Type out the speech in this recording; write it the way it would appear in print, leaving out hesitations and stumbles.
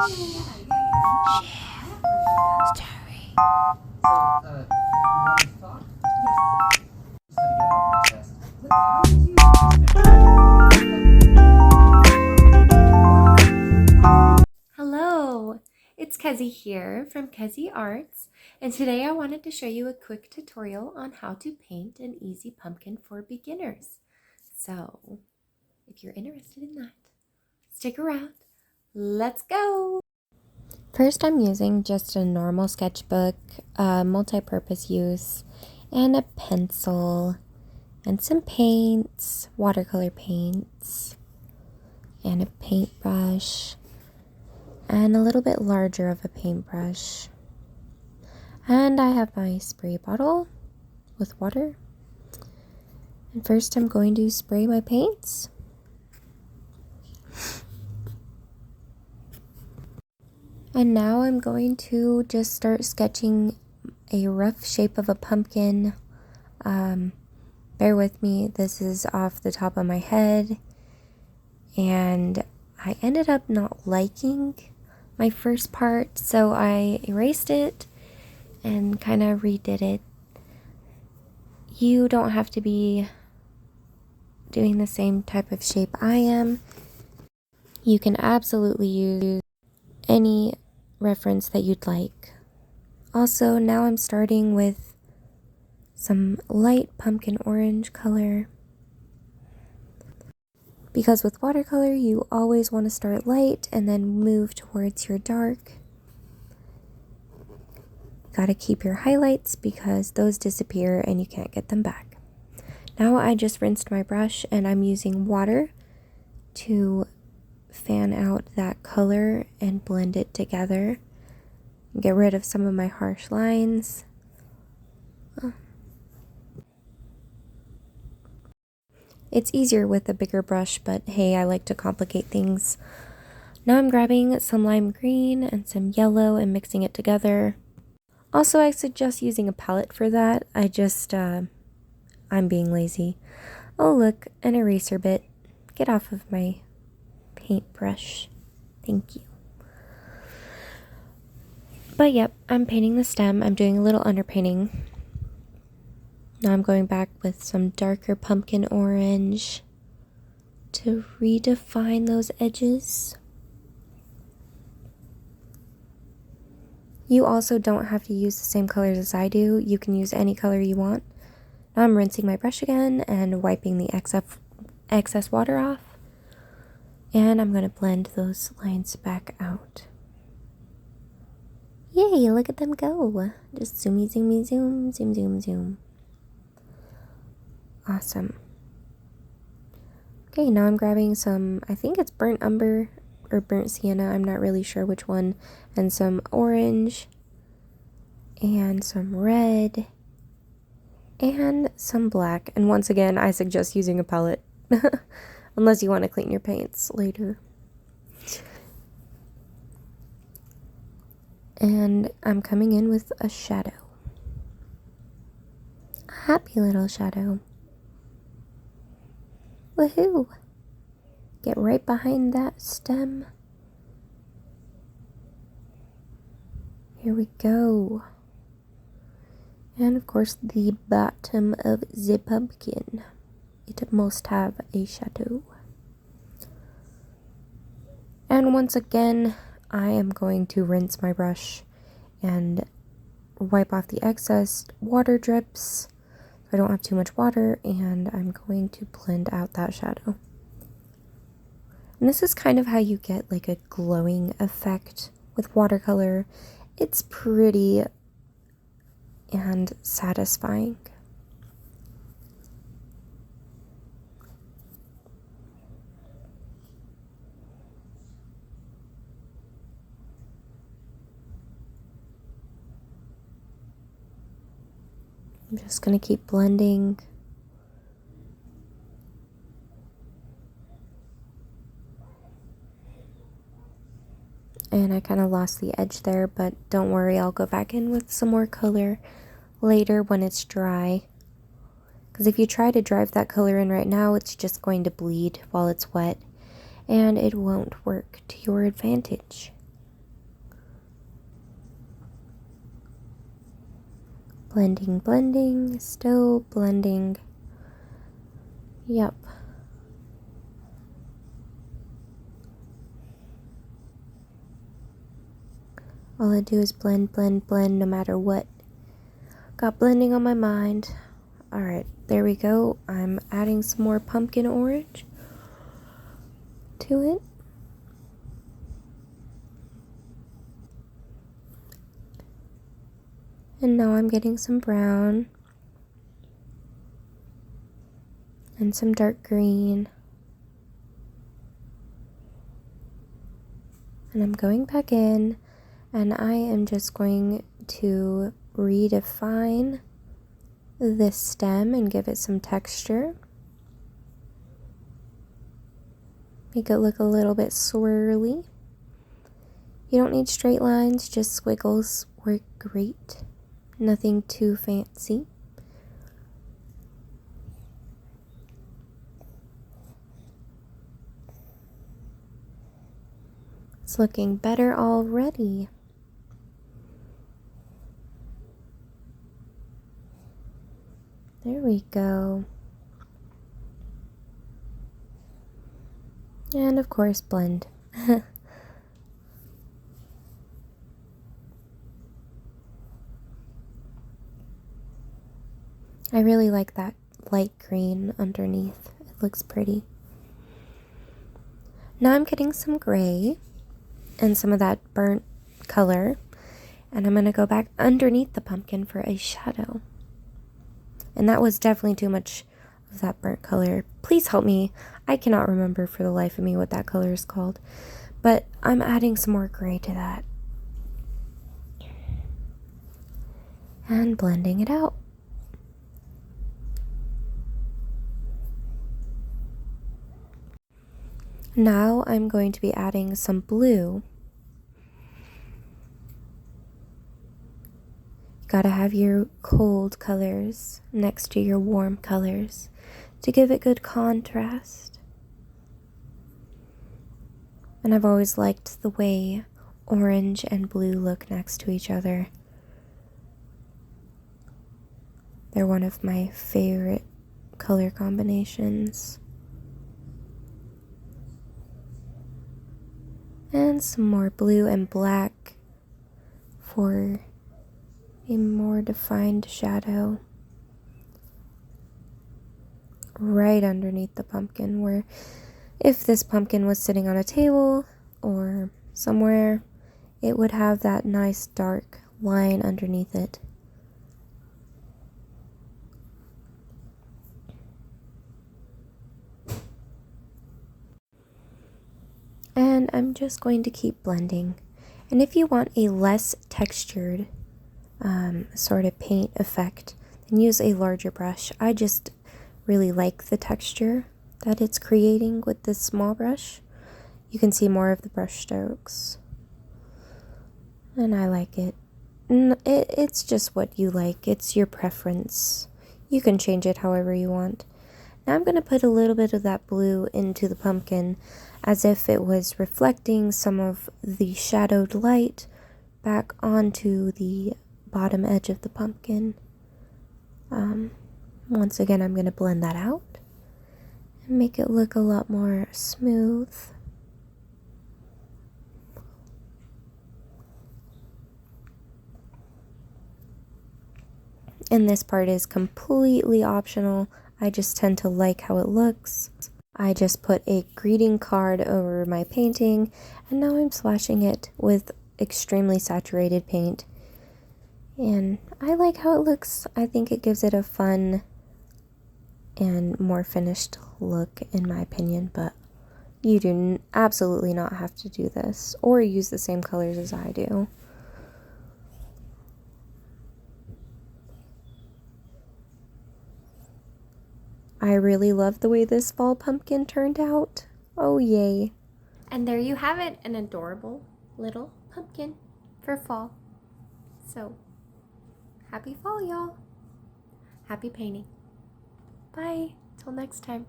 Hello, it's Kezzy here from Kezzy Arts, and today I wanted to show you a quick tutorial on how to paint an easy pumpkin for beginners. So, if you're interested in that, stick around. Let's go! First, I'm using just a normal sketchbook, multi-purpose use, and a pencil, and some paints, watercolor paints, and a paintbrush, and a little bit larger of a paintbrush. And I have my spray bottle with water. And first I'm going to spray my paints. And now I'm going to just start sketching a rough shape of a pumpkin. Bear with me, this is off the top of my head. And I ended up not liking my first part, so I erased it and kind of redid it. You don't have to be doing the same type of shape I am. You can absolutely use any reference that you'd like. Also, now I'm starting with some light pumpkin orange color. Because with watercolor, you always want to start light and then move towards your dark. Gotta keep your highlights because those disappear and you can't get them back. Now I just rinsed my brush and I'm using water to fan out that color and blend it together. Get rid of some of my harsh lines. It's easier with a bigger brush, but hey, I like to complicate things. Now I'm grabbing some lime green and some yellow and mixing it together. Also, I suggest using a palette for that. I'm being lazy. Oh look, an eraser bit. Get off of my paintbrush. Thank you. But yep, I'm painting the stem. I'm doing a little underpainting. Now I'm going back with some darker pumpkin orange to redefine those edges. You also don't have to use the same colors as I do. You can use any color you want. Now I'm rinsing my brush again and wiping the excess water off. And I'm going to blend those lines back out. Yay, look at them go. Just zoomy, zoomy, zoom, zoom, zoom, zoom. Awesome. Okay, now I'm grabbing some, I think it's burnt umber or burnt sienna, I'm not really sure which one, and some orange, and some red, and some black. And once again, I suggest using a palette, unless you want to clean your paints later. And I'm coming in with a shadow. A happy little shadow. Woohoo! Get right behind that stem. Here we go. And of course the bottom of the pumpkin. It must have a shadow. And once again, I am going to rinse my brush and wipe off the excess water drips. I don't have too much water, and I'm going to blend out that shadow. And this is kind of how you get like a glowing effect with watercolor. It's pretty and satisfying. I'm just going to keep blending. And I kind of lost the edge there, but don't worry, I'll go back in with some more color later when it's dry. Because if you try to drive that color in right now, it's just going to bleed while it's wet, and it won't work to your advantage. Blending, blending, still blending. Yep. All I do is blend, blend, blend no matter what. Got blending on my mind. Alright, there we go. I'm adding some more pumpkin orange to it. And now I'm getting some brown and some dark green. And I'm going back in and I am just going to redefine this stem and give it some texture. Make it look a little bit swirly. You don't need straight lines, just squiggles work great. Nothing too fancy. It's looking better already. There we go. And of course, blend. I really like that light green underneath. It looks pretty. Now I'm getting some gray and some of that burnt color, and I'm going to go back underneath the pumpkin for a shadow. And that was definitely too much of that burnt color. Please help me. I cannot remember for the life of me what that color is called. But I'm adding some more gray to that. And blending it out. Now I'm going to be adding some blue. You gotta have your cold colors next to your warm colors to give it good contrast. And I've always liked the way orange and blue look next to each other. They're one of my favorite color combinations. And some more blue and black for a more defined shadow right underneath the pumpkin, where if this pumpkin was sitting on a table or somewhere, it would have that nice dark line underneath it. And I'm just going to keep blending. And if you want a less textured sort of paint effect, then use a larger brush. I just really like the texture that it's creating with this small brush. You can see more of the brush strokes. And I like it. It's just what you like. It's your preference. You can change it however you want. Now I'm going to put a little bit of that blue into the pumpkin as if it was reflecting some of the shadowed light back onto the bottom edge of the pumpkin. Once again, I'm going to blend that out and make it look a lot more smooth. And this part is completely optional. I just tend to like how it looks. I just put a greeting card over my painting, and now I'm splashing it with extremely saturated paint. And I like how it looks. I think it gives it a fun and more finished look, in my opinion, but you do absolutely not have to do this or use the same colors as I do. I really love the way this fall pumpkin turned out. Oh, yay. And there you have it, an adorable little pumpkin for fall. So, happy fall, y'all. Happy painting. Bye. Till next time.